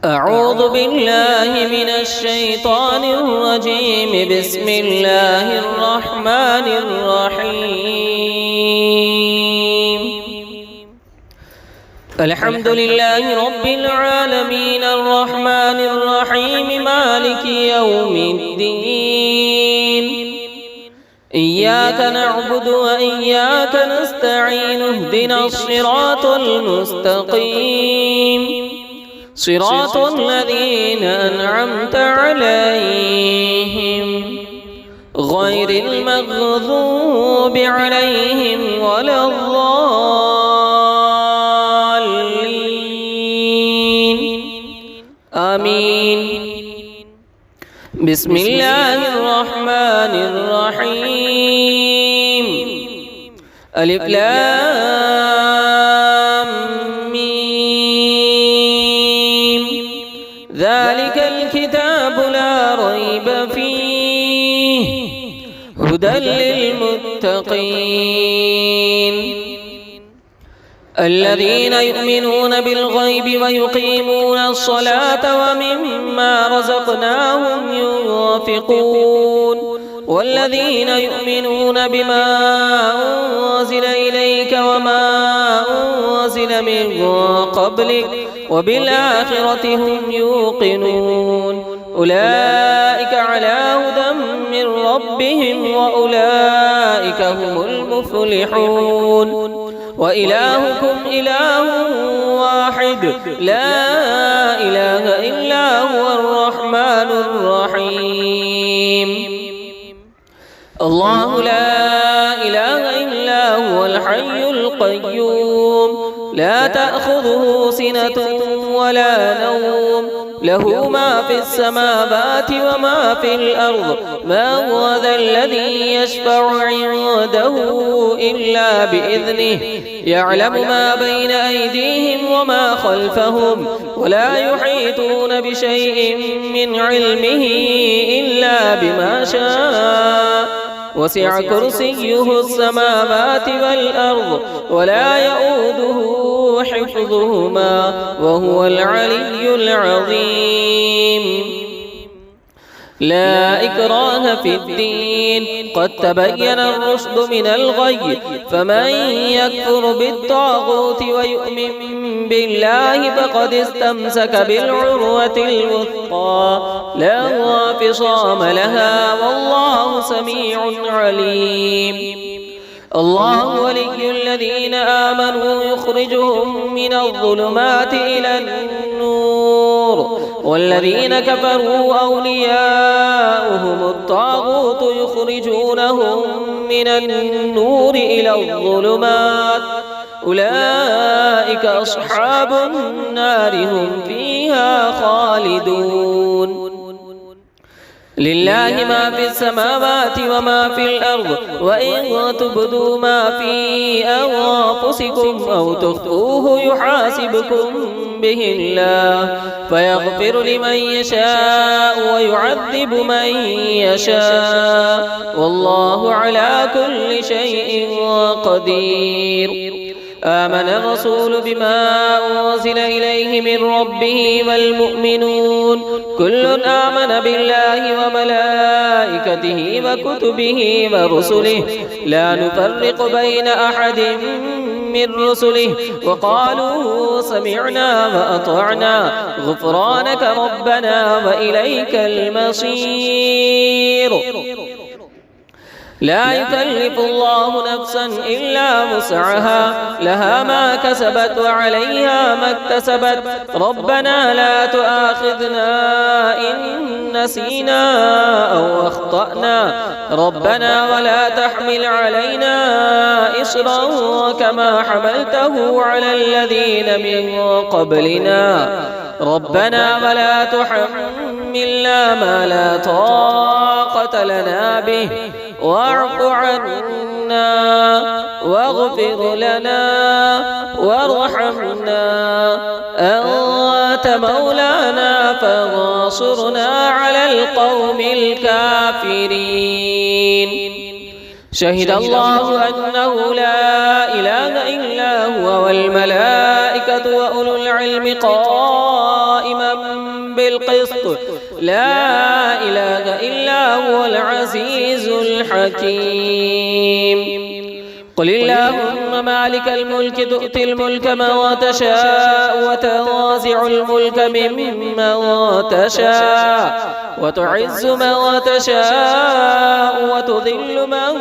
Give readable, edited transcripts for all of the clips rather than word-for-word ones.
أعوذ بالله من الشيطان الرجيم. بسم الله الرحمن الرحيم. الحمد لله رب العالمين الرحمن الرحيم مالك يوم الدين. إياك نعبد وإياك نستعين. اهدنا الصراط المستقيم صراط الذين أنعمت عليهم غير المغضوب عليهم ولا الضالين آمين. بسم الله الرحمن الرحيم. ألف لام ميم. ذلك الكتاب لا ريب فيه هدى للمتقين الذين يؤمنون بالغيب ويقيمون الصلاة ومما رزقناهم ينفقون والذين يؤمنون بما أنزل إليك وما أنزل من قبلك وبالآخرة هم يوقنون أولئك على هدى من ربهم وأولئك هم المفلحون. وإلهكم إله واحد لا إله إلا هو الرحمن الرحيم. الله لا إله إلا هو الحي القيوم لا تأخذه سنة ولا نوم له ما في السماوات وما في الأرض. ما هو ذا الذي يشفع عنده إلا بإذنه يعلم ما بين أيديهم وما خلفهم ولا يحيطون بشيء من علمه إلا بما شاء وسع كرسيه السماوات والأرض ولا يؤوده حفظهما وهو العلي العظيم. لا إكراه في الدين قد تبين الرشد من الغي فمن يكفر بالطاغوت ويؤمن بالله فقد استمسك بالعروة الوثقى لا انفصام لها والله سميع عليم. الله ولي الذين آمنوا يخرجهم من الظلمات إلى النور والذين كفروا أولياؤهم الطاغوت يخرجونهم من النور إلى الظلمات أولئك أصحاب النار هم فيها خالدون. لله ما في السماوات وما في الأرض وإن تبدوا ما في أنفسكم أو تخفوه يحاسبكم به الله فيغفر لمن يشاء ويعذب من يشاء والله على كل شيء قدير. آمن الرسول بما أنزل إليه من ربه والمؤمنون كل آمن بالله وملائكته وكتبه ورسله لا نفرق بين أحد من رسله وقالوا سمعنا وأطعنا غفرانك ربنا وإليك المصير. لا يكلف الله نفسا إلا وسعها لها ما كسبت وعليها ما اكتسبت ربنا لا تؤاخذنا إن نسينا أو أخطأنا ربنا ولا تحمل علينا إصرا كما حملته على الذين من قبلنا ربنا ولا تحملنا ما لا طاقة لنا به واعف عنا واغفر لنا وارحمنا أنت مولانا فانصرنا على القوم الكافرين. شهد الله أنه لا إله إلا هو والملائكة وأولو العلم قائما قائما بالقسط لا إله إلا هو العزيز الحكيم. قل اللهم مالك الملك تؤتي الملك من تشاء وتنزع الملك ممن تشاء وتعز من تشاء وتذل من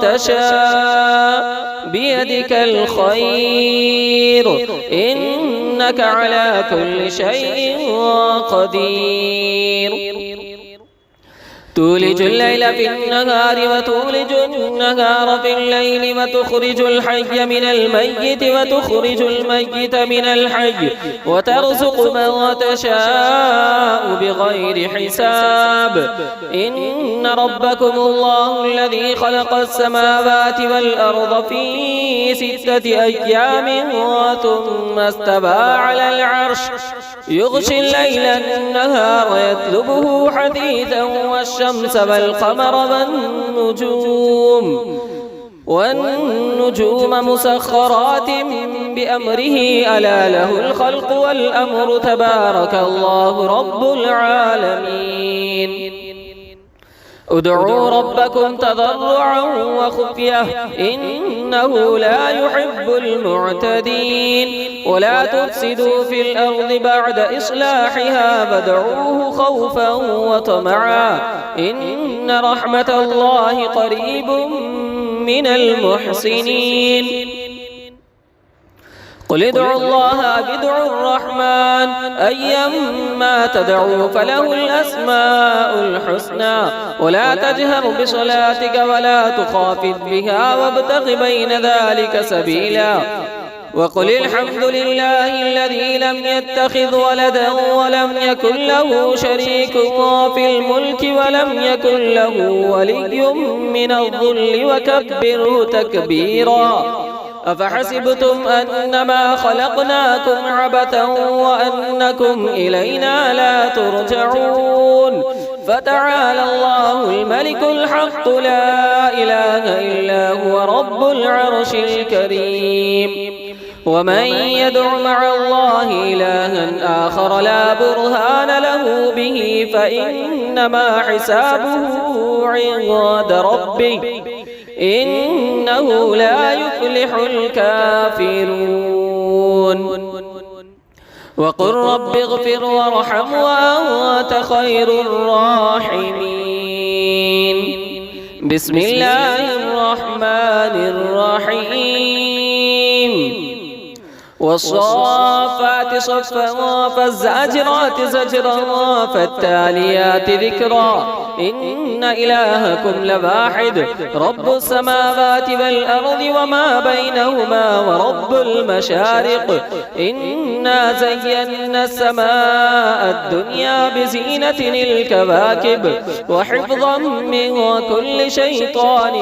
تشاء بيدك الخير إنك على كل شيء قدير. تولج الليل في النهار وتولج النهار في الليل وتخرج الحي من الميت وتخرج الميت من الحي وترزق من تشاء بغير حساب. إن ربكم الله الذي خلق السماوات والأرض في 6 أيام ثم استوى على العرش يغشي الليل النهار يطلبه حثيثا والشمس والقمر والنجوم مسخرات بأمره ألا له الخلق والأمر تبارك الله رب العالمين. ادعوا ربكم تضرعا وخفية إنه لا يحب المعتدين. ولا تفسدوا في الأرض بعد إصلاحها فادعوه خوفا وطمعا إن رحمة الله قريب من المحسنين. قل ادعوا الله أو ادعوا الرحمن أيما تدعوا فله الأسماء الحسنى. ولا تجهر بصلاتك ولا تخافت بها وابتغ بين ذلك سبيلا. وقل الحمد لله الذي لم يتخذ ولدا ولم يكن له شريك في الملك ولم يكن له ولي من الذل وكبره تكبيرا. أفحسبتم أنما خلقناكم عبثا وأنكم إلينا لا ترجعون. فتعالى الله الملك الحق لا إله إلا هو رب العرش الكريم. ومن يدع مع الله إلها آخر لا برهان له به فإنما حسابه عند ربه إنه لا يفلح الكافرون. وقل رب اغفر وارحم وأنت خير الراحمين. بسم الله الرحمن الرحيم. والصافات صفا فالزاجرات زجرا فالتاليات ذكرا إن إلهكم لواحد رب السماوات والأرض وما بينهما ورب المشارق. إنا زينا السماء الدنيا بزينة الكواكب وحفظا من كل شيطان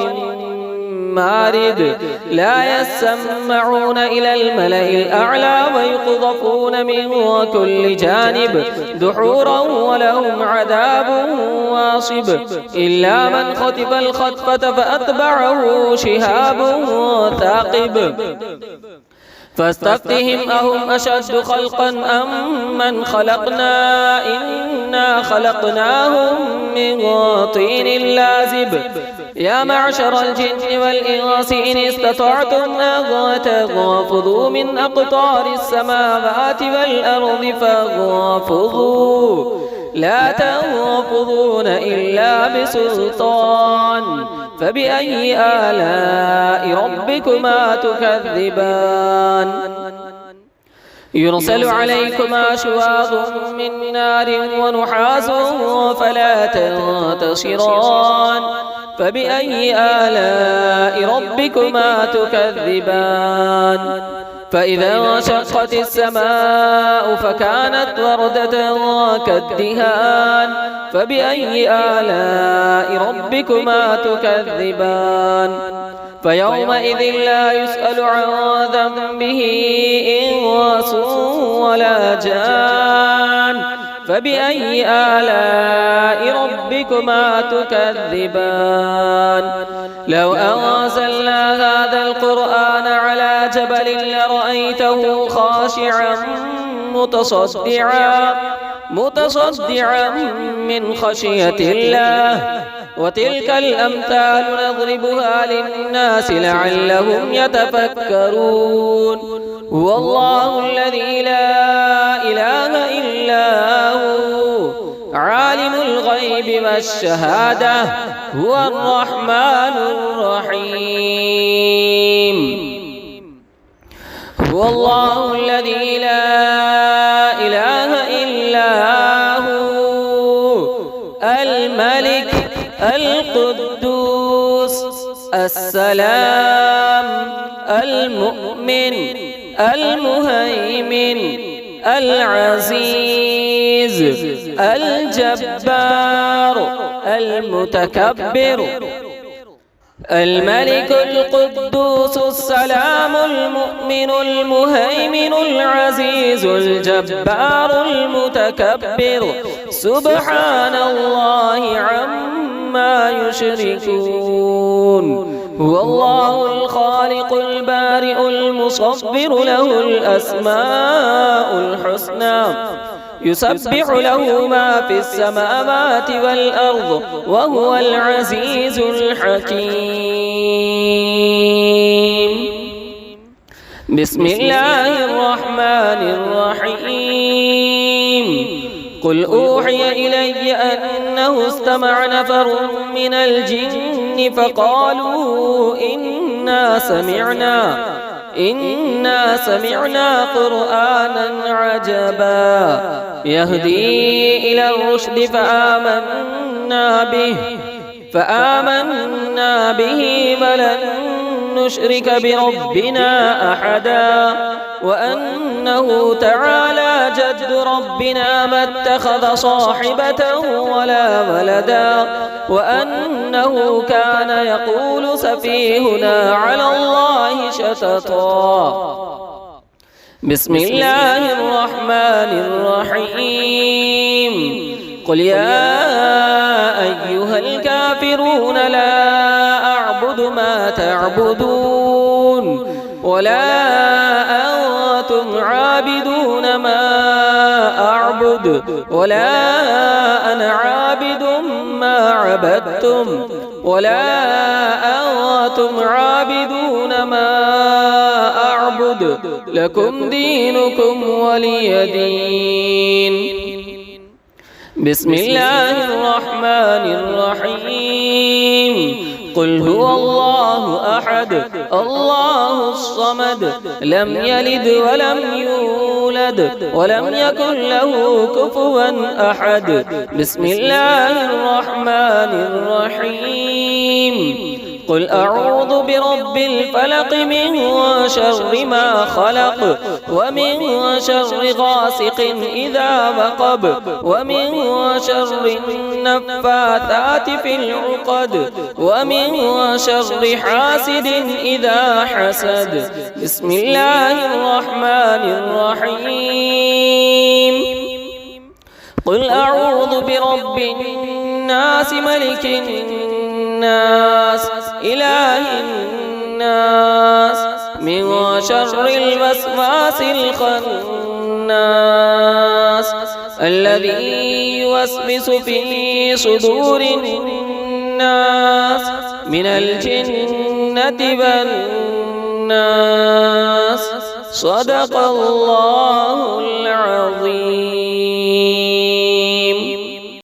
مارد. لا يسمعون إلى الملأ الأعلى ويقذفون من كل جانب دحورا ولهم عذاب واصب. إلا من خطف الخطفة فأتبعه شهاب ثاقب. فاستفتهم أهم أشد خلقا أم من خلقنا إنا خلقناهم من طين لازب. يا معشر الجن والإنس إن استطعتم أن تنفذوا من أقطار السماوات والأرض فانفذوا لا تنفذون إلا بسلطان. فبأي آلاء ربكما تكذبان. يرسل عليكما شواظ من نار ونحاس فلا تنتصران. فبأي آلاء ربكما تكذبان. فإذا انشقت السماء فكانت وردة كالدهان. فبأي آلاء ربكما تكذبان. فيومئذ لا يسأل عن ذنبه إنس ولا جان. فبأي آلاء ربكما تكذبان. لو أنزلنا هذا القرآن على جبل لرأيته خاشعا متصدعا من خشية الله. وتلك الأمثال نضربها للناس لعلهم يتفكرون. هو الله الذي لا إله إلا هو عالم الغيب والشهادة هو الرحمن الرحيم. هو الله الذي لا إله إلا هو الملك القدوس السلام المؤمن المهيمن العزيز الجبار المتكبر الملك القدوس السلام المؤمن المهيمن العزيز الجبار المتكبر سبحان الله عما يشركون. هو الله الخالق البارئ المصور له الأسماء الحسنى يسبح له ما في السماوات والأرض وهو العزيز الحكيم. بسم الله الرحمن الرحيم. قل أوحي إلي أنه استمع نفر من الجن فقالوا إنا سمعنا قرآنا عجبا يهدي إلى الرشد فآمنا به ولن نشرك بربنا أحدا وأنه تعالى جد ربنا ما اتخذ صاحبة ولا ولدا وأنه كان يقول سفيهنا على الله شططا. بسم الله الرحمن الرحيم. قل يا أيها الكافرون لا أعبد ما تعبدون ولا أنتم عابدون ما أعبد ولا أنا عابد ما عبدتم ولا أنتم عابدون ما أعبد لكم دينكم ولي دين. بسم الله الرحمن الرحيم. قل هو الله أحد الله الصمد لم يلد ولم يولد ولم يكن له كفوا أحد. بسم الله الرحمن الرحيم. قل أعوذ برب الفلق من شر ما خلق ومن شر غاسق إذا وقب ومن شر النفاثات في العقد ومن شر حاسد إذا حسد. بسم الله الرحمن الرحيم. قل أعوذ برب الناس ملك الناس إله الناس من شر الوسواس الخناس الذي يوسوس في صدور الناس من الجنة والناس. صدق الله العظيم.